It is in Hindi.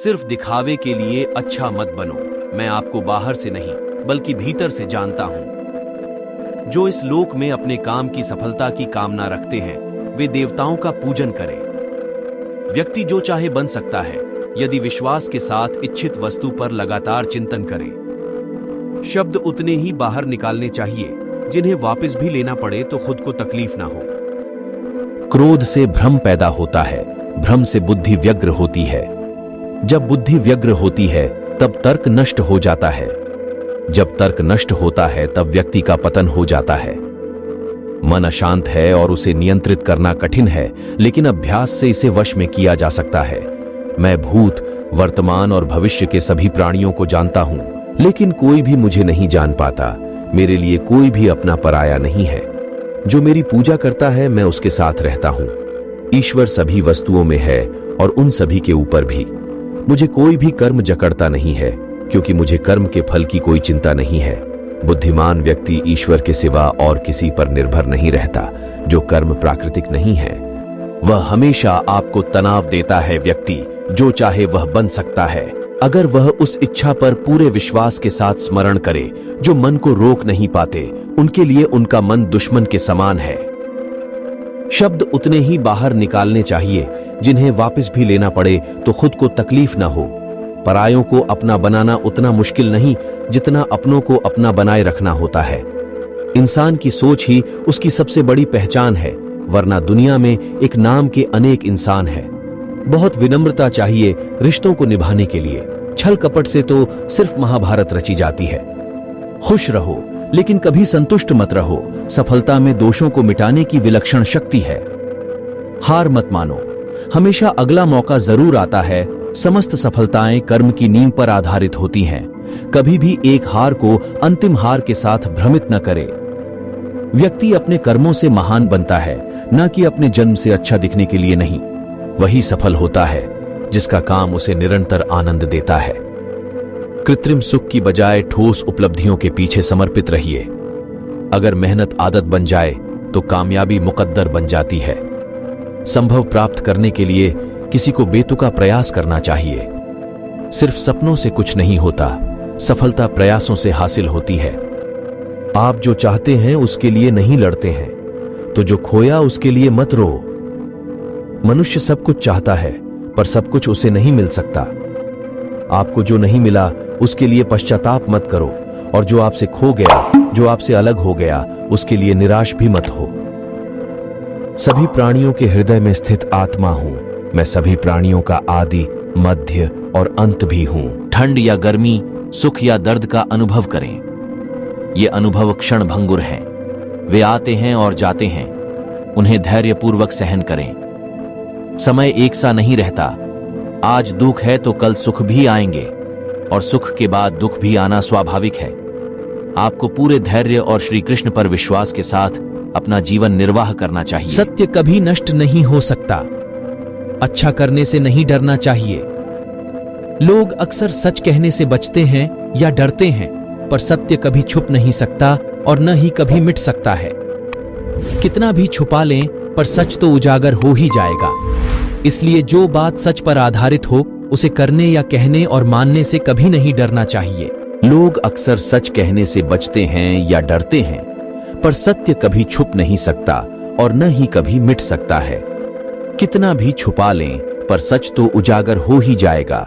सिर्फ दिखावे के लिए अच्छा मत बनो। मैं आपको बाहर से नहीं बल्कि भीतर से जानता हूं। जो इस लोक में अपने काम की सफलता की कामना रखते हैं वे देवताओं का पूजन करें। व्यक्ति जो चाहे बन सकता है यदि विश्वास के साथ इच्छित वस्तु पर लगातार चिंतन करे। शब्द उतने ही बाहर निकालने चाहिए जिन्हें वापस भी लेना पड़े तो खुद को तकलीफ ना हो। क्रोध से भ्रम पैदा होता है, भ्रम से बुद्धि व्यग्र होती है। जब बुद्धि व्यग्र होती है तब तर्क नष्ट हो जाता है। जब तर्क नष्ट होता है तब व्यक्ति का पतन हो जाता है। मन अशांत है और उसे नियंत्रित करना कठिन है, लेकिन अभ्यास से इसे वश में किया जा सकता है। मैं भूत, वर्तमान और भविष्य के सभी प्राणियों को जानता हूं, लेकिन कोई भी मुझे नहीं जान पाता। मेरे लिए कोई भी अपना पराया नहीं है। जो मेरी पूजा करता है मैं उसके साथ रहता हूं। ईश्वर सभी वस्तुओं में है और उन सभी के ऊपर भी। मुझे कोई भी कर्म जकड़ता नहीं है, क्योंकि मुझे कर्म के फल की कोई चिंता नहीं है। बुद्धिमान व्यक्ति ईश्वर के सिवा और किसी पर निर्भर नहीं रहता। जो कर्म प्राकृतिक नहीं है वह हमेशा आपको तनाव देता है। व्यक्ति जो चाहे वह बन सकता है अगर वह उस इच्छा पर पूरे विश्वास के साथ स्मरण करे। जो मन को रोक नहीं पाते उनके लिए उनका मन दुश्मन के समान है। शब्द उतने ही बाहर निकालने चाहिए जिन्हें वापस भी लेना पड़े तो खुद को तकलीफ ना हो। परायों को अपना बनाना उतना मुश्किल नहीं जितना अपनों को अपना बनाए रखना होता है। इंसान की सोच ही उसकी सबसे बड़ी पहचान है, वरना दुनिया में एक नाम के अनेक इंसान हैं। बहुत विनम्रता चाहिए रिश्तों को निभाने के लिए। छल कपट से तो सिर्फ महाभारत रची जाती है। खुश रहो लेकिन कभी संतुष्ट मत रहो। सफलता में दोषों को मिटाने की विलक्षण शक्ति है। हार मत मानो, हमेशा अगला मौका जरूर आता है। समस्त सफलताएं कर्म की नींव पर आधारित होती हैं। कभी भी एक हार को अंतिम हार के साथ भ्रमित न करे। व्यक्ति अपने कर्मों से महान बनता है, न कि अपने जन्म से अच्छा दिखने के लिए नहीं। वही सफल होता है जिसका काम उसे निरंतर आनंद देता है। कृत्रिम सुख की बजाय ठोस उपलब्धियों के पीछे समर्पित रहिए। अगर मेहनत आदत बन जाए तो कामयाबी मुकद्दर बन जाती है। संभव प्राप्त करने के लिए किसी को बेतुका प्रयास करना चाहिए। सिर्फ सपनों से कुछ नहीं होता, सफलता प्रयासों से हासिल होती है। आप जो चाहते हैं उसके लिए नहीं लड़ते हैं, तो जो खोया उसके लिए मत रो। मनुष्य सब कुछ चाहता है पर सब कुछ उसे नहीं मिल सकता। आपको जो नहीं मिला उसके लिए पश्चाताप मत करो, और जो आपसे खो गया, जो आपसे अलग हो गया, उसके लिए निराश भी मत हो। सभी प्राणियों के हृदय में स्थित आत्मा हूं। मैं सभी प्राणियों का आदि, मध्य और अंत भी हूं। ठंड या गर्मी, सुख या दर्द का अनुभव करें। ये अनुभव क्षण भंगुर हैं। वे आते हैं और जाते हैं। उन्हें धैर्यपूर्वक सहन करें। समय एक सा नहीं रहता। आज दुख है तो कल सुख भी आएंगे, और सुख के बाद दुख भी आना स्वाभाविक है। आपको पूरे धैर्य और श्री कृष्ण पर विश्वास के साथ अपना जीवन निर्वाह करना चाहिए। सत्य कभी नष्ट नहीं हो सकता। अच्छा करने से नहीं डरना चाहिए। लोग अक्सर सच कहने से बचते हैं या डरते हैं, पर सत्य कभी छुप नहीं सकता और न ही कभी मिट सकता है। कितना भी छुपा लें पर सच तो उजागर हो ही जाएगा। इसलिए जो बात सच पर आधारित हो उसे करने या कहने और मानने से कभी नहीं डरना चाहिए। लोग अक्सर सच कहने से बचते हैं या डरते हैं, पर सत्य कभी छुप नहीं सकता और न ही कभी मिट सकता है। कितना भी छुपा लें पर सच तो उजागर हो ही जाएगा।